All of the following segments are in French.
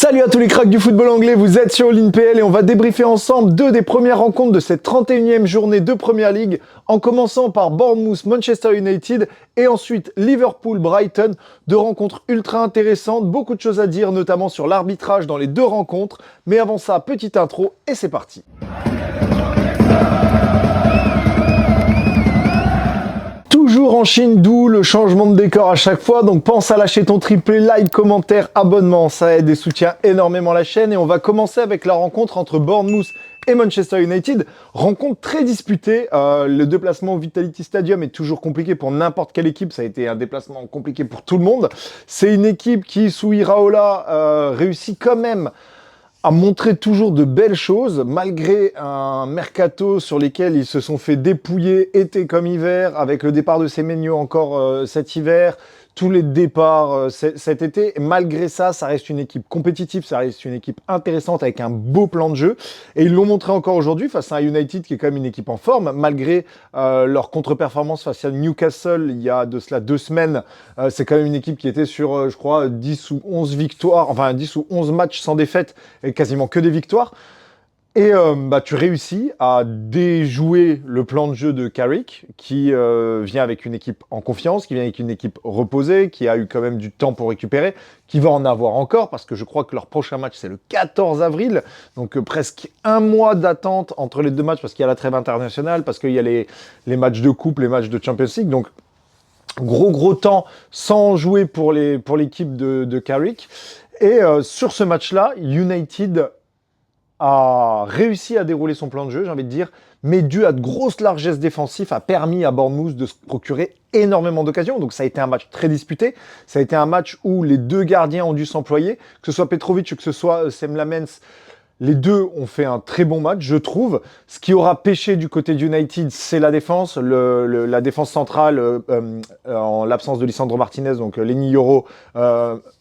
Salut à tous les cracks du football anglais, vous êtes sur l'INPL et on va débriefer ensemble deux des premières rencontres de cette 31e journée de Premier League, en commençant par Bournemouth-Manchester United et ensuite Liverpool-Brighton. Deux rencontres ultra intéressantes, beaucoup de choses à dire, notamment sur l'arbitrage dans les deux rencontres. Mais avant ça, petite intro et c'est parti. Toujours en Chine, d'où le changement de décor à chaque fois, donc pense à lâcher ton triplé, like, commentaire, abonnement, ça aide et soutient énormément la chaîne. Et on va commencer avec la rencontre entre Bournemouth et Manchester United, rencontre très disputée. Le déplacement au Vitality Stadium est toujours compliqué pour n'importe quelle équipe, ça a été un déplacement compliqué pour tout le monde. C'est une équipe qui, sous Iraola, réussit quand même à montrer toujours de belles choses, malgré un mercato sur lequel ils se sont fait dépouiller été comme hiver, avec le départ de Semenyo encore cet hiver, tous les départs cet été. Et malgré ça, ça reste une équipe compétitive, ça reste une équipe intéressante avec un beau plan de jeu. Et ils l'ont montré encore aujourd'hui face à un United qui est quand même une équipe en forme, malgré leur contre-performance face à Newcastle il y a de cela 2 semaines. C'est quand même une équipe qui était sur, je crois, 10 ou 11 victoires, enfin 10 ou 11 matchs sans défaite et quasiment que des victoires. Et tu réussis à déjouer le plan de jeu de Carrick, qui vient avec une équipe en confiance, qui vient avec une équipe reposée, qui a eu quand même du temps pour récupérer, qui va en avoir encore, parce que je crois que leur prochain match, c'est le 14 avril, donc presque un mois d'attente entre les deux matchs, parce qu'il y a la trêve internationale, parce qu'il y a les matchs de coupe, les matchs de Champions League, donc gros temps sans jouer pour l'équipe de Carrick. Et sur ce match-là, United a réussi à dérouler son plan de jeu, j'ai envie de dire, mais dû à de grosses largesses défensives, a permis à Bournemouth de se procurer énormément d'occasions. Donc ça a été un match très disputé, ça a été un match où les deux gardiens ont dû s'employer, que ce soit Petrovic ou que ce soit Sam Lamens. Les deux ont fait un très bon match, je trouve. Ce qui aura pêché du côté d'United, c'est la défense. La défense centrale, en l'absence de Lisandro Martinez, donc Lenny Yoro,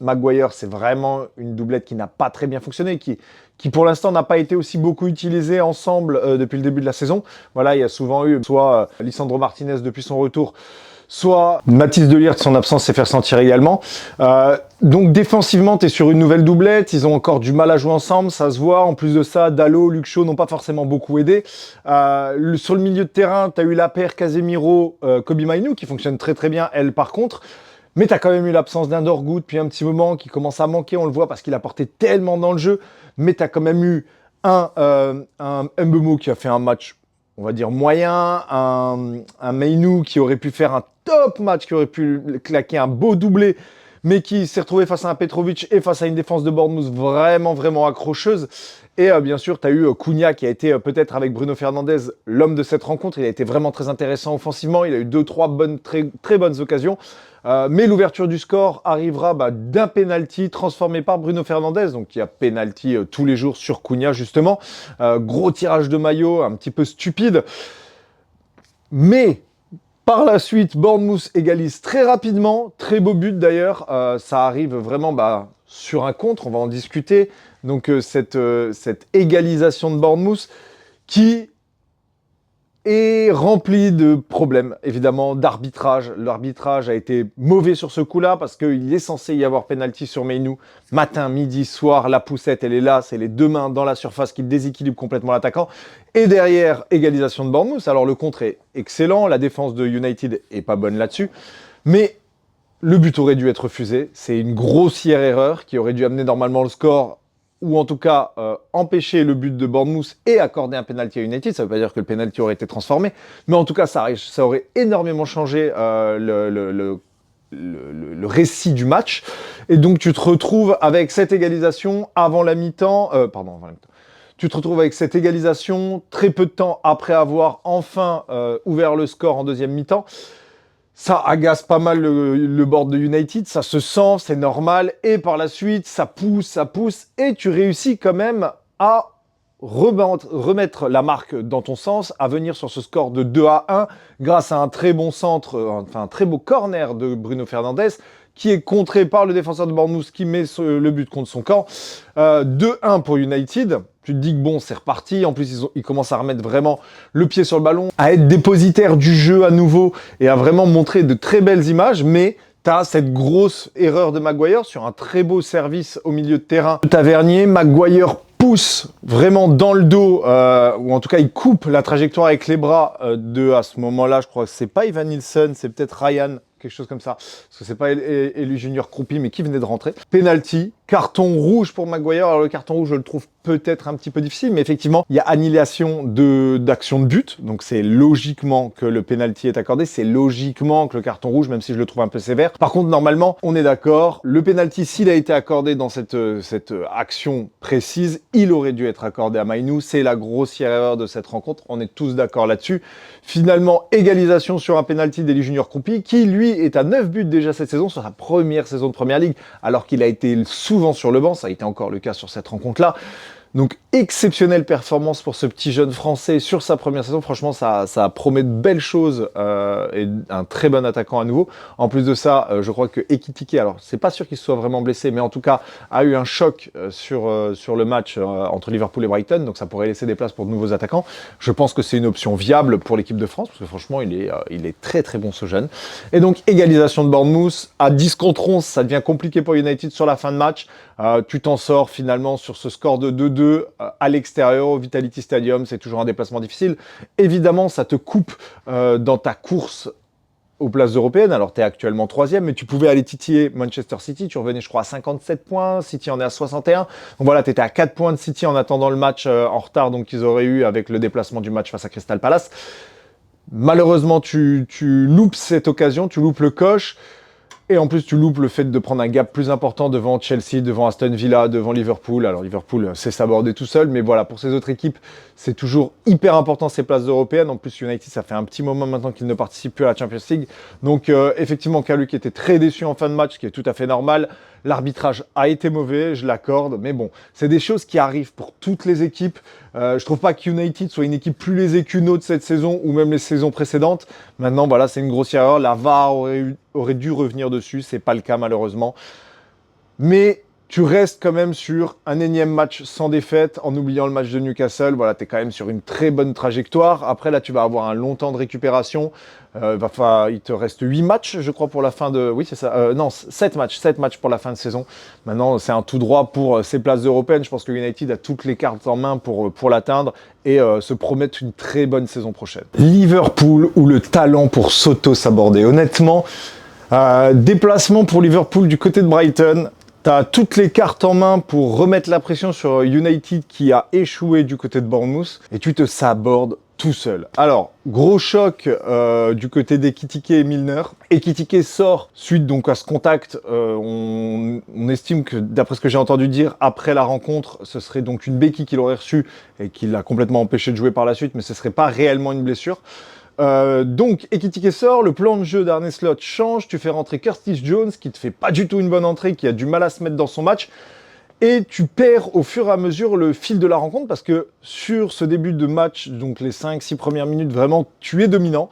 Maguire, c'est vraiment une doublette qui n'a pas très bien fonctionné, qui pour l'instant n'a pas été aussi beaucoup utilisée ensemble depuis le début de la saison. Voilà, il y a souvent eu soit Lisandro Martinez depuis son retour, soit Mathis de Ligt, son absence s'est fait ressentir également. Donc défensivement, tu es sur une nouvelle doublette, ils ont encore du mal à jouer ensemble, ça se voit. En plus de ça, Dalot, Luke Shaw n'ont pas forcément beaucoup aidé. Sur le milieu de terrain, tu as eu la paire Casemiro, Kobbie Mainoo qui fonctionne très bien, elle par contre. Mais tu as quand même eu l'absence d'un Dorgu depuis un petit moment qui commence à manquer, on le voit parce qu'il apportait tellement dans le jeu. Mais tu as quand même eu un Mbeumo qui a fait un match, on va dire, moyen, un Mainoo qui aurait pu faire un top match, qui aurait pu claquer un beau doublé, mais qui s'est retrouvé face à un Petrovic et face à une défense de Bournemouth vraiment accrocheuse. Et bien sûr, tu as eu Cunha qui a été peut-être avec Bruno Fernandes l'homme de cette rencontre. Il a été vraiment très intéressant offensivement. Il a eu 2-3 très bonnes occasions. Mais l'ouverture du score arrivera d'un penalty transformé par Bruno Fernandes. Donc il y a penalty tous les jours sur Cunha justement. Gros tirage de maillot, un petit peu stupide. Mais par la suite, Bournemouth égalise très rapidement. Très beau but d'ailleurs. Ça arrive vraiment sur un contre, on va en discuter. Donc cette égalisation de Bournemouth qui est remplie de problèmes, évidemment, d'arbitrage. L'arbitrage a été mauvais sur ce coup-là parce qu'il est censé y avoir penalty sur Mainoo. Matin, midi, soir, la poussette, elle est là. C'est les deux mains dans la surface qui déséquilibrent complètement l'attaquant. Et derrière, égalisation de Bournemouth. Alors le contre est excellent. La défense de United est pas bonne là-dessus. Mais le but aurait dû être refusé. C'est une grossière erreur qui aurait dû amener normalement le score, ou en tout cas empêcher le but de Bournemouth et accorder un penalty à United. Ça ne veut pas dire que le penalty aurait été transformé, mais en tout cas, ça aurait énormément changé le récit du match. Et donc, tu te retrouves avec cette égalisation avant la mi-temps. Tu te retrouves avec cette égalisation très peu de temps après avoir enfin ouvert le score en deuxième mi-temps. Ça agace pas mal le board de United, ça se sent, c'est normal. Et par la suite, ça pousse, et tu réussis quand même à remettre la marque dans ton sens, à venir sur ce score de 2-1 grâce à un très bon centre, un très beau corner de Bruno Fernandes, qui est contré par le défenseur de Bournemouth qui met le but contre son camp. 2-1 pour United. Tu te dis que bon, c'est reparti. En plus, ils commencent à remettre vraiment le pied sur le ballon, à être dépositaires du jeu à nouveau et à vraiment montrer de très belles images. Mais T'as cette grosse erreur de Maguire sur un très beau service au milieu de terrain de Tavernier. Maguire pousse vraiment dans le dos, ou en tout cas il coupe la trajectoire avec les bras à ce moment-là, je crois que c'est pas Evan Nilsson, c'est peut-être Ryan, quelque chose comme ça, parce que c'est pas Élu Junior Croupi, mais qui venait de rentrer. Penalty, carton rouge pour Maguire. Alors le carton rouge, je le trouve peut-être un petit peu difficile, mais effectivement, il y a annihilation d'action de but, donc c'est logiquement que le penalty est accordé, c'est logiquement que le carton rouge, même si je le trouve un peu sévère. Par contre, normalement, on est d'accord, le penalty, s'il a été accordé dans cette action précise, il aurait dû être accordé à Mainoo. C'est la grossière erreur de cette rencontre, on est tous d'accord là-dessus. Finalement, égalisation sur un penalty d'Élie Junior Croupi, qui lui est à 9 buts déjà cette saison, sur sa première saison de Première Ligue, alors qu'il a été souvent sur le banc, ça a été encore le cas sur cette rencontre-là. Donc, exceptionnelle performance pour ce petit jeune français sur sa première saison. Franchement, ça promet de belles choses et un très bon attaquant à nouveau. En plus de ça, je crois que Ekitike, alors c'est pas sûr qu'il se soit vraiment blessé, mais en tout cas, a eu un choc sur le match entre Liverpool et Brighton. Donc, ça pourrait laisser des places pour de nouveaux attaquants. Je pense que c'est une option viable pour l'équipe de France, parce que franchement, il est très très bon ce jeune. Et donc, égalisation de Bournemouth. À 10 contre 11, ça devient compliqué pour United sur la fin de match. Tu t'en sors finalement sur ce score de 2-2 à l'extérieur au Vitality Stadium. C'est toujours un déplacement difficile. Évidemment, ça te coupe dans ta course aux places européennes. Alors, tu es actuellement 3e, mais tu pouvais aller titiller Manchester City. Tu revenais, je crois, à 57 points. City en est à 61. Donc voilà, tu étais à 4 points de City en attendant le match en retard donc qu'ils auraient eu avec le déplacement du match face à Crystal Palace. Malheureusement, tu loupes cette occasion, tu loupes le coche. Et en plus, tu loupes le fait de prendre un gap plus important devant Chelsea, devant Aston Villa, devant Liverpool. Alors Liverpool sait s'aborder tout seul, mais voilà, pour ces autres équipes, c'est toujours hyper important ces places européennes. En plus, United, ça fait un petit moment maintenant qu'il ne participe plus à la Champions League. Donc effectivement, Kalou était très déçu en fin de match, ce qui est tout à fait normal. L'arbitrage a été mauvais, je l'accorde, mais bon, c'est des choses qui arrivent pour toutes les équipes. Je trouve pas qu'United soit une équipe plus lésée qu'une autre cette saison, ou même les saisons précédentes. Maintenant, voilà, c'est une grosse erreur. La VAR aurait dû revenir dessus, c'est pas le cas malheureusement. Mais tu restes quand même sur un énième match sans défaite, en oubliant le match de Newcastle. Voilà, tu es quand même sur une très bonne trajectoire. Après, là, tu vas avoir un long temps de récupération. Il te reste 8 matchs, je crois, pour la fin de... Oui, c'est ça. Non, 7 matchs pour la fin de saison. Maintenant, c'est un tout droit pour ces places européennes. Je pense que United a toutes les cartes en main pour l'atteindre et se promettre une très bonne saison prochaine. Liverpool ou le talent pour s'auto-saborder. Honnêtement, déplacement pour Liverpool du côté de Brighton. Tu as toutes les cartes en main pour remettre la pression sur United qui a échoué du côté de Bournemouth et tu te sabordes tout seul. Alors, gros choc du côté d'Ekitike et Milner. Ekitike sort suite donc à ce contact. On estime que, d'après ce que j'ai entendu dire, après la rencontre, ce serait donc une béquille qu'il aurait reçue et qui l'a complètement empêché de jouer par la suite, mais ce ne serait pas réellement une blessure. Donc, Ekitike sort, le plan de jeu d'Arne Slot change, tu fais rentrer Curtis Jones, qui ne te fait pas du tout une bonne entrée, qui a du mal à se mettre dans son match, et tu perds au fur et à mesure le fil de la rencontre, parce que sur ce début de match, donc les 5-6 premières minutes, vraiment, tu es dominant,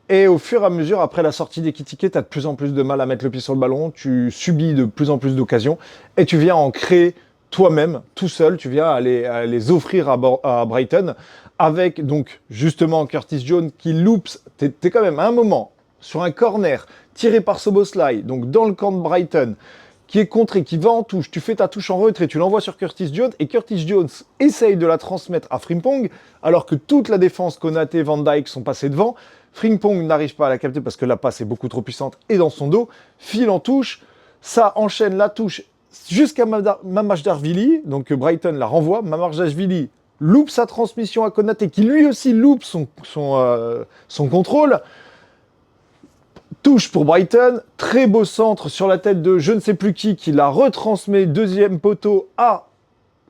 et au fur et à mesure, après la sortie d'Ekitike, tu as de plus en plus de mal à mettre le pied sur le ballon, tu subis de plus en plus d'occasions, et tu viens en créer toi-même, tout seul, tu viens à les offrir à Brighton, avec donc justement Curtis Jones qui loupe, t'es quand même à un moment sur un corner tiré par Szoboszlai, donc dans le camp de Brighton, qui est contré, qui va en touche, tu fais ta touche en retrait, tu l'envoies sur Curtis Jones, et Curtis Jones essaye de la transmettre à Frimpong, alors que toute la défense, Konaté, Van Dijk sont passés devant. Frimpong n'arrive pas à la capter parce que la passe est beaucoup trop puissante et dans son dos, file en touche, ça enchaîne la touche jusqu'à Mamardashvili, donc Brighton la renvoie, Mamardashvili loupe sa transmission à Konaté, qui lui aussi loupe son contrôle. Touche pour Brighton, très beau centre sur la tête de je ne sais plus qui la retransmet deuxième poteau à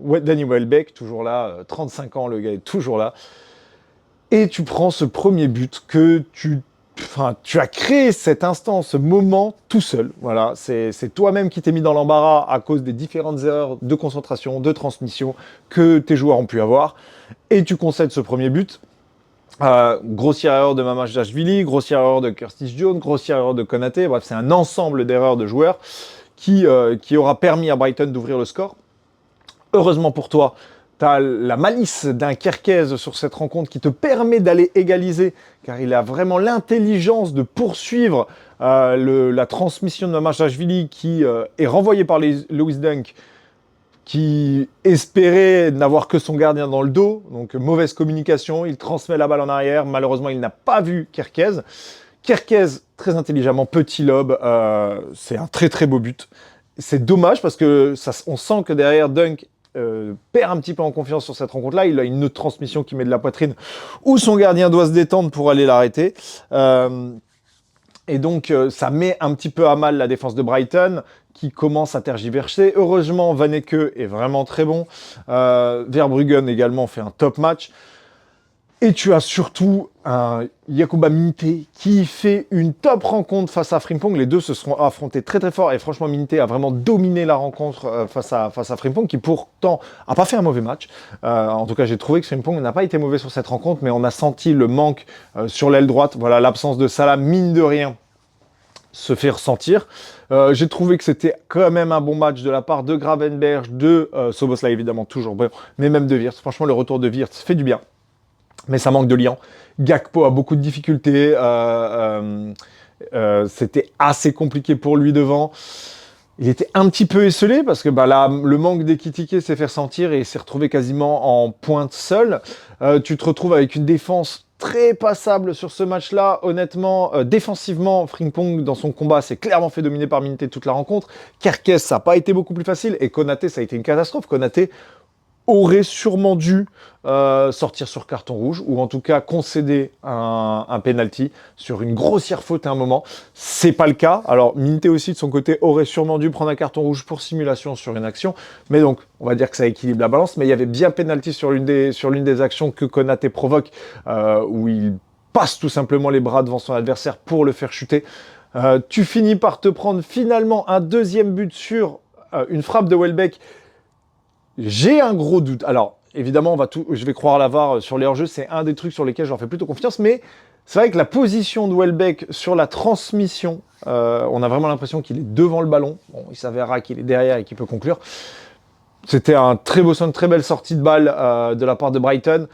Danny Welbeck, toujours là, 35 ans, le gars est toujours là. Et tu prends ce premier but que tu as créé cet instant, ce moment tout seul. Voilà, c'est toi-même qui t'es mis dans l'embarras à cause des différentes erreurs de concentration, de transmission que tes joueurs ont pu avoir. Et tu concèdes ce premier but. Grossière erreur de Mamardashvili, grossière erreur de Curtis Jones, grossière erreur de Konaté. Bref, c'est un ensemble d'erreurs de joueurs qui aura permis à Brighton d'ouvrir le score. Heureusement pour toi, Tu as la malice d'un Kerkez sur cette rencontre qui te permet d'aller égaliser, car il a vraiment l'intelligence de poursuivre la transmission de Mamardashvili qui est renvoyée par Lewis Dunk, qui espérait n'avoir que son gardien dans le dos. Donc mauvaise communication, il transmet la balle en arrière. Malheureusement, il n'a pas vu Kerkez. Kerkez, très intelligemment, petit lob, c'est un très très beau but. C'est dommage parce que on sent que derrière Dunk perd un petit peu en confiance sur cette rencontre-là. Il a une autre transmission qui met de la poitrine où son gardien doit se détendre pour aller l'arrêter. Et donc, ça met un petit peu à mal la défense de Brighton qui commence à tergiverser. Heureusement, Vaneke est vraiment très bon. Verbruggen également fait un top match. Et tu as surtout un Yacouba Minté qui fait une top rencontre face à Frimpong. Les deux se seront affrontés très très fort. Et franchement, Minté a vraiment dominé la rencontre face à Frimpong, qui pourtant n'a pas fait un mauvais match. En tout cas, j'ai trouvé que Frimpong n'a pas été mauvais sur cette rencontre, mais on a senti le manque sur l'aile droite. Voilà, l'absence de Salah, mine de rien, se fait ressentir. J'ai trouvé que c'était quand même un bon match de la part de Gravenberch, de Szoboszlai évidemment toujours, bon, mais même de Wirtz. Franchement, le retour de Wirtz fait du bien. Mais ça manque de liant. Gakpo a beaucoup de difficultés. C'était assez compliqué pour lui devant. Il était un petit peu esselé parce que là, le manque d'équité s'est fait ressentir et il s'est retrouvé quasiment en pointe seul. Tu te retrouves avec une défense très passable sur ce match-là. Honnêtement, défensivement, Frimpong, dans son combat, s'est clairement fait dominer par Minté toute la rencontre. Kerkez, ça n'a pas été beaucoup plus facile. Et Konaté, ça a été une catastrophe. Konaté aurait sûrement dû sortir sur carton rouge ou en tout cas concéder un penalty sur une grossière faute à un moment. C'est pas le cas. Alors Minté aussi de son côté aurait sûrement dû prendre un carton rouge pour simulation sur une action. Mais donc on va dire que ça équilibre la balance. Mais il y avait bien penalty sur l'une des actions que Konaté provoque où il passe tout simplement les bras devant son adversaire pour le faire chuter. Tu finis par te prendre finalement un deuxième but sur une frappe de Welbeck. J'ai un gros doute. Alors, évidemment, je vais croire la VAR sur les hors-jeux. C'est un des trucs sur lesquels je leur fais plutôt confiance. Mais c'est vrai que la position de Welbeck sur la transmission, on a vraiment l'impression qu'il est devant le ballon. Bon, il s'avérera qu'il est derrière et qu'il peut conclure. C'était un très beau son, très belle sortie de balle de la part de Brighton.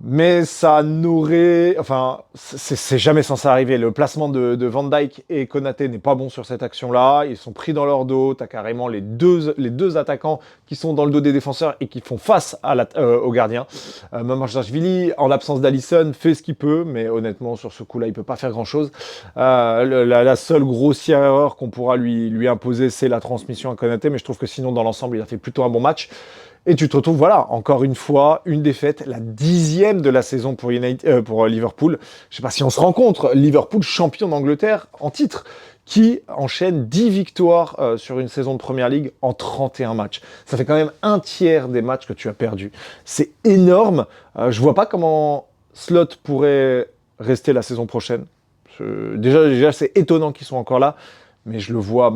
Mais ça n'aurait... Enfin, c'est jamais censé arriver. Le placement de Van Dijk et Konaté n'est pas bon sur cette action-là. Ils sont pris dans leur dos. Tu as carrément les deux attaquants qui sont dans le dos des défenseurs et qui font face au gardien. Mamardashvili, en l'absence d'Alisson, fait ce qu'il peut. Mais honnêtement, sur ce coup-là, il ne peut pas faire grand-chose. La seule grossière erreur qu'on pourra lui imposer, c'est la transmission à Konaté. Mais je trouve que sinon, dans l'ensemble, il a fait plutôt un bon match. Et tu te retrouves, voilà, encore une fois, une défaite, la 10e de la saison pour Liverpool. Je ne sais pas si on se rencontre, Liverpool champion d'Angleterre en titre, qui enchaîne 10 victoires sur une saison de Premier League en 31 matchs. Ça fait quand même un tiers des matchs que tu as perdus. C'est énorme. Je ne vois pas comment Slot pourrait rester la saison prochaine. Déjà c'est étonnant qu'ils soient encore là. Mais je le vois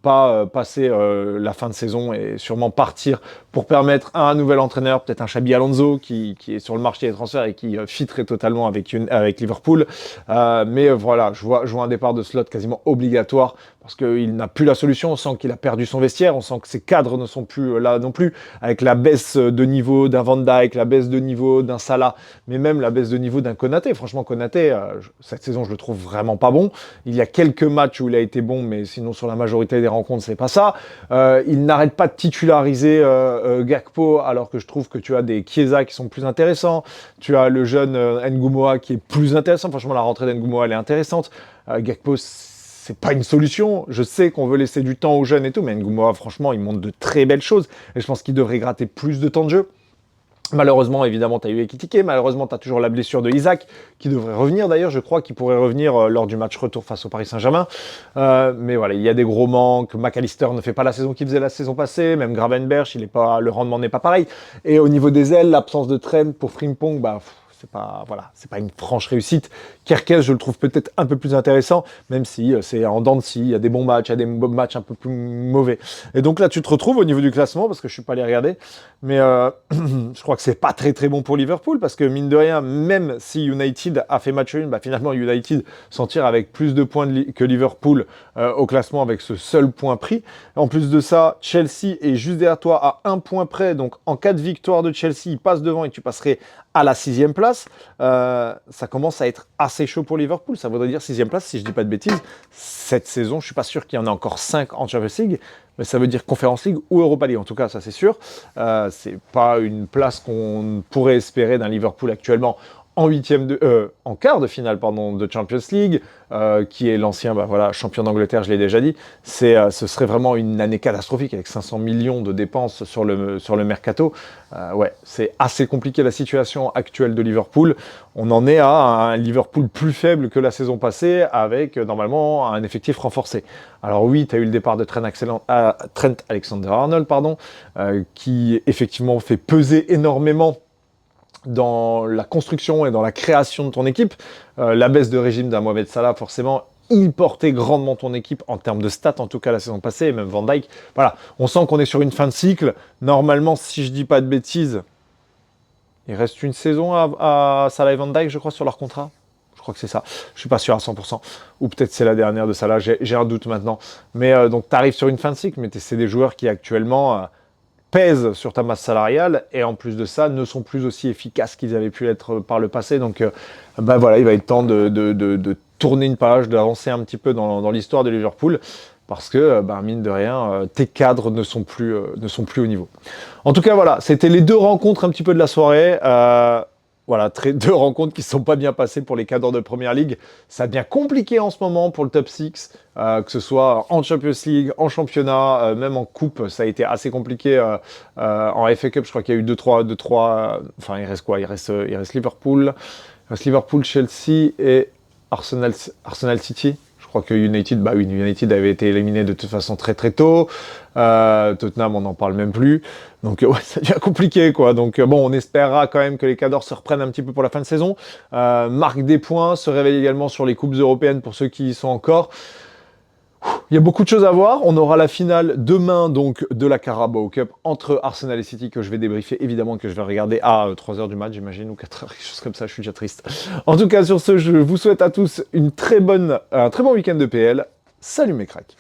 pas passer la fin de saison et sûrement partir pour permettre à un nouvel entraîneur, peut-être un Xabi Alonso qui est sur le marché des transferts et qui fitterait totalement avec Liverpool. Mais voilà, je vois un départ de Slot quasiment obligatoire parce qu'il n'a plus la solution. On sent qu'il a perdu son vestiaire, on sent que ses cadres ne sont plus là non plus, avec la baisse de niveau d'un Van Dijk, la baisse de niveau d'un Salah, mais même la baisse de niveau d'un Konaté. Franchement, Konaté, cette saison, je le trouve vraiment pas bon. Il y a quelques matchs où il a été bon, mais sinon sur la majorité des rencontres, c'est pas ça. Il n'arrête pas de titulariser Gakpo, alors que je trouve que tu as des Chiesa qui sont plus intéressants. Tu as le jeune Ngoumoa qui est plus intéressant. Franchement, la rentrée d'Ngoumoa, elle est intéressante. Gakpo, c'est pas une solution. Je sais qu'on veut laisser du temps aux jeunes et tout, mais Ngoumoa, franchement, il montre de très belles choses. Et je pense qu'il devrait gratter plus de temps de jeu. Malheureusement, évidemment, tu as eu Ekitike. Malheureusement, tu as toujours la blessure de Isaac, qui devrait revenir d'ailleurs. Je crois qu'il pourrait revenir lors du match retour face au Paris Saint-Germain. Mais voilà, il y a des gros manques. McAllister ne fait pas la saison qu'il faisait la saison passée. Même Gravenberch, le rendement n'est pas pareil. Et au niveau des ailes, l'absence de Trent pour Frimpong, c'est pas une franche réussite. Kerkez, je le trouve peut-être un peu plus intéressant, même si c'est en dents de scie, il y a des bons matchs, il y a des matchs un peu plus mauvais. Et donc là, tu te retrouves au niveau du classement, parce que je suis pas allé regarder, mais je crois que c'est pas très très bon pour Liverpool, parce que mine de rien, même si United a fait match nul, finalement United s'en tire avec plus de points que Liverpool au classement avec ce seul point pris. En plus de ça, Chelsea est juste derrière toi à un point près, donc en cas de victoire de Chelsea, il passe devant et tu passerais à la 6e place. Ça commence à être assez chaud pour Liverpool. Ça voudrait dire 6e place, si je ne dis pas de bêtises. Cette saison, je ne suis pas sûr qu'il y en ait encore 5 en Champions League, mais ça veut dire Conference League ou Europa League. En tout cas, ça c'est sûr. C'est pas une place qu'on pourrait espérer d'un Liverpool actuellement en quart de finale de Champions League, qui est l'ancien champion d'Angleterre, je l'ai déjà dit. Ce serait vraiment une année catastrophique avec 500 millions de dépenses sur le mercato. C'est assez compliqué la situation actuelle de Liverpool. On en est à un Liverpool plus faible que la saison passée, avec normalement un effectif renforcé. Alors oui, tu as eu le départ de Trent Alexander-Arnold, qui effectivement fait peser énormément dans la construction et dans la création de ton équipe. La baisse de régime d'un Mohamed Salah, forcément, il portait grandement ton équipe en termes de stats, en tout cas la saison passée, et même Van Dijk. Voilà, on sent qu'on est sur une fin de cycle. Normalement, si je dis pas de bêtises, il reste une saison à Salah et Van Dijk, je crois, sur leur contrat. Je crois que c'est ça. Je suis pas sûr à 100%. Ou peut-être c'est la dernière de Salah, j'ai un doute maintenant. Mais donc, tu arrives sur une fin de cycle, mais c'est des joueurs qui actuellement pèsent sur ta masse salariale et en plus de ça ne sont plus aussi efficaces qu'ils avaient pu l'être par le passé. Donc il va être temps de tourner une page, d'avancer un petit peu dans l'histoire de Liverpool parce que mine de rien, tes cadres ne sont plus au niveau. En tout cas voilà, c'était les 2 rencontres un petit peu de la soirée. Deux rencontres qui ne sont pas bien passées pour les cadres de Première Ligue. Ça devient compliqué en ce moment pour le top 6, que ce soit en Champions League, en championnat, même en coupe, ça a été assez compliqué. En FA Cup, je crois qu'il y a eu 2-3. Enfin, il reste quoi? Il reste Liverpool, Chelsea et Arsenal City. Je crois que United avait été éliminé de toute façon très très tôt. Tottenham, on n'en parle même plus. Donc ça devient compliqué quoi. Donc on espérera quand même que les Cadors se reprennent un petit peu pour la fin de saison. Marquent des points, se réveillent également sur les coupes européennes pour ceux qui y sont encore. Il y a beaucoup de choses à voir. On aura la finale demain donc de la Carabao Cup entre Arsenal et City que je vais débriefer évidemment, que je vais regarder à 3h du match j'imagine, ou 4h, quelque chose comme ça, je suis déjà triste. En tout cas sur ce, je vous souhaite à tous un très bon week-end de PL. Salut mes cracks.